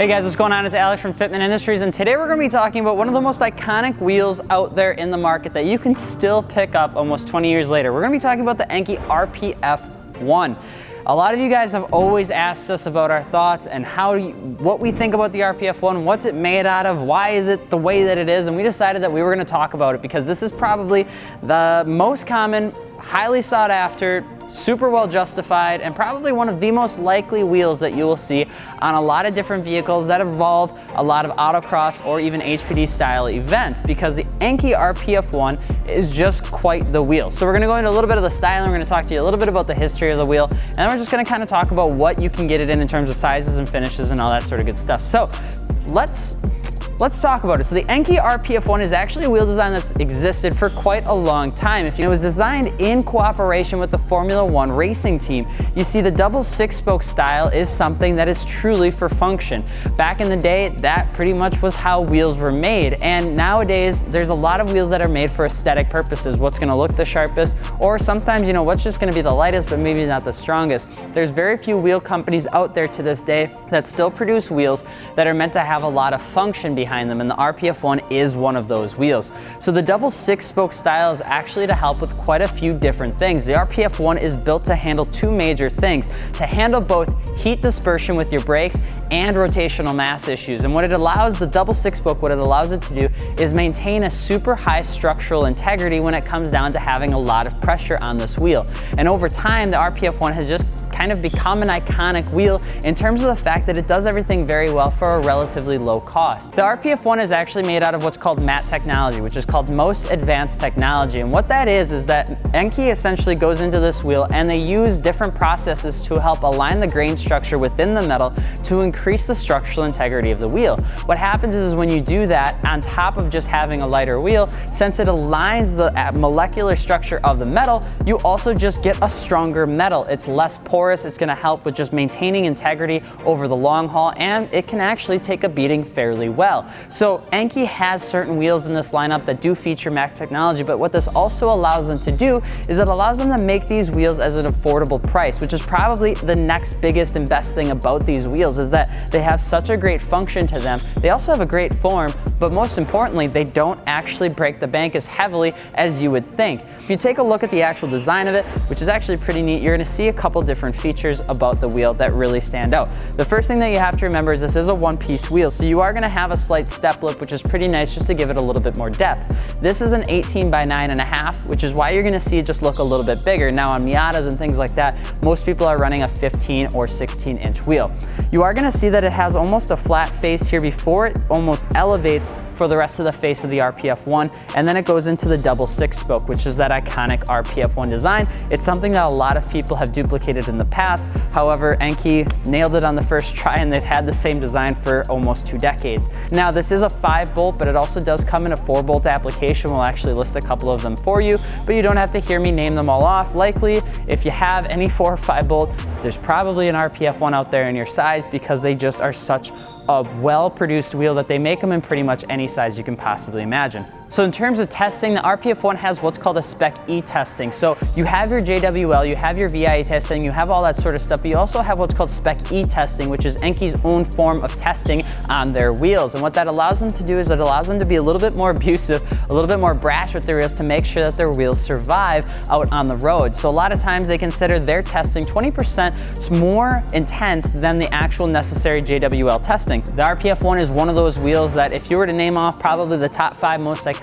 Hey guys, what's going on? It's Alex from Fitment Industries, and today we're going to be talking about one of the most iconic wheels out there in the market that you can still pick up almost 20 years later. We're going to be talking about the Enkei RPF1. A lot of you guys have always asked us about our thoughts and what we think about the RPF1, what's it made out of, why is it the way that it is, and we decided that we were going to talk about it because this is probably the most common, highly sought after, super well justified, and probably one of the most likely wheels that you will see on a lot of different vehicles that involve a lot of autocross or even HPD style events, because the Enkei RPF1 is just quite the wheel. So we're going to go into a little bit of the styling, we're going to talk to you a little bit about the history of the wheel, and then we're just going to kind of talk about what you can get it in terms of sizes and finishes and all that sort of good stuff. So let's talk about it. So the Enkei RPF1 is actually a wheel design that's existed for quite a long time. It was designed in cooperation with the Formula One racing team. You see, the double 6-spoke style is something that is truly for function. Back in the day, that pretty much was how wheels were made. And nowadays, there's a lot of wheels that are made for aesthetic purposes. What's gonna look the sharpest, or sometimes, you know, what's just gonna be the lightest, but maybe not the strongest. There's very few wheel companies out there to this day that still produce wheels that are meant to have a lot of function behind them, and the RPF1 is one of those wheels. So the double 6-spoke style is actually to help with quite a few different things. The RPF1 is built to handle two major things: to handle both heat dispersion with your brakes and rotational mass issues. And what it allows, the double 6-spoke, what it allows it to do is maintain a super high structural integrity when it comes down to having a lot of pressure on this wheel. And over time, the RPF1 has just kind of become an iconic wheel in terms of the fact that it does everything very well for a relatively low cost. The RPF1 is actually made out of what's called MAT technology, which is called Most Advanced Technology. And what that is that Enkei essentially goes into this wheel and they use different processes to help align the grain structure within the metal to increase the structural integrity of the wheel. What happens is when you do that, on top of just having a lighter wheel, since it aligns the molecular structure of the metal, you also just get a stronger metal. It's less porous. It's going to help with just maintaining integrity over the long haul, and it can actually take a beating fairly well. So Enkei has certain wheels in this lineup that do feature MAT technology, but what this also allows them to do is it allows them to make these wheels as an affordable price, which is probably the next biggest and best thing about these wheels, is that they have such a great function to them. They also have a great form, but most importantly, they don't actually break the bank as heavily as you would think. If you take a look at the actual design of it, which is actually pretty neat, you're going to see a couple different features about the wheel that really stand out. The first thing that you have to remember is this is a one-piece wheel, so you are going to have a slight step lip, which is pretty nice just to give it a little bit more depth. This is an 18 by 9.5, which is why you're going to see it just look a little bit bigger. Now on Miatas and things like that, most people are running a 15 or 16-inch wheel. You are going to see that it has almost a flat face here before it almost elevates for the rest of the face of the RPF1, and then it goes into the double 6-spoke, which is that iconic RPF1 design. It's something that a lot of people have duplicated in the past. However, Enkei nailed it on the first try, and they've had the same design for almost 2 decades. Now, this is a 5-bolt, but it also does come in a 4-bolt application. We'll actually list a couple of them for you, but you don't have to hear me name them all off. Likely, if you have any 4 or 5-bolt, there's probably an RPF1 out there in your size, because they just are such a well-produced wheel that they make them in pretty much any size you can possibly imagine. So in terms of testing, the RPF1 has what's called a Spec E testing. So you have your JWL, you have your VIE testing, you have all that sort of stuff, but you also have what's called Spec E testing, which is Enkei's own form of testing on their wheels. And what that allows them to do is it allows them to be a little bit more abusive, a little bit more brash with their wheels to make sure that their wheels survive out on the road. So a lot of times they consider their testing 20% more intense than the actual necessary JWL testing. The RPF1 is one of those wheels that if you were to name off probably the top 5 most iconic,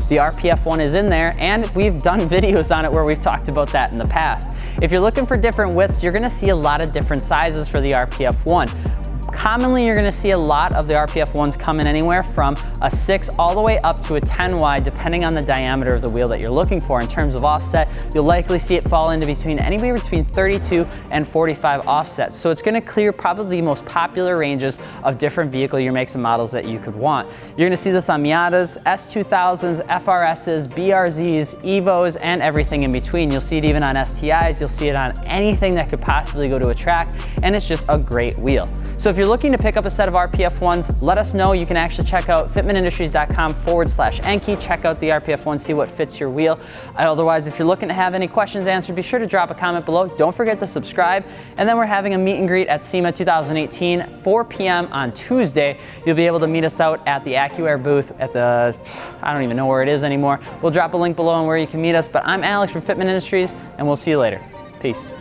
the RPF1 is in there, and we've done videos on it where we've talked about that in the past. If you're looking for different widths, you're going to see a lot of different sizes for the RPF1. Commonly, you're going to see a lot of the RPF1s come in anywhere from a 6 all the way up to a 10 wide, depending on the diameter of the wheel that you're looking for. In terms of offset, you'll likely see it fall into anywhere between 32 and 45 offsets. So it's going to clear probably the most popular ranges of different vehicle year makes and models that you could want. You're going to see this on Miatas, S2000s, FRSs, BRZs, Evos, and everything in between. You'll see it even on STIs. You'll see it on anything that could possibly go to a track, and it's just a great wheel. So if you're looking to pick up a set of RPF1s, let us know. You can actually check out fitmentindustries.com/Enkei. Check out the RPF1, see what fits your wheel. Otherwise, if you're looking to have any questions answered, be sure to drop a comment below. Don't forget to subscribe. And then we're having a meet and greet at SEMA 2018, 4 p.m. on Tuesday. You'll be able to meet us out at the AccuAir booth at the, I don't even know where it is anymore. We'll drop a link below on where you can meet us. But I'm Alex from Fitment Industries, and we'll see you later. Peace.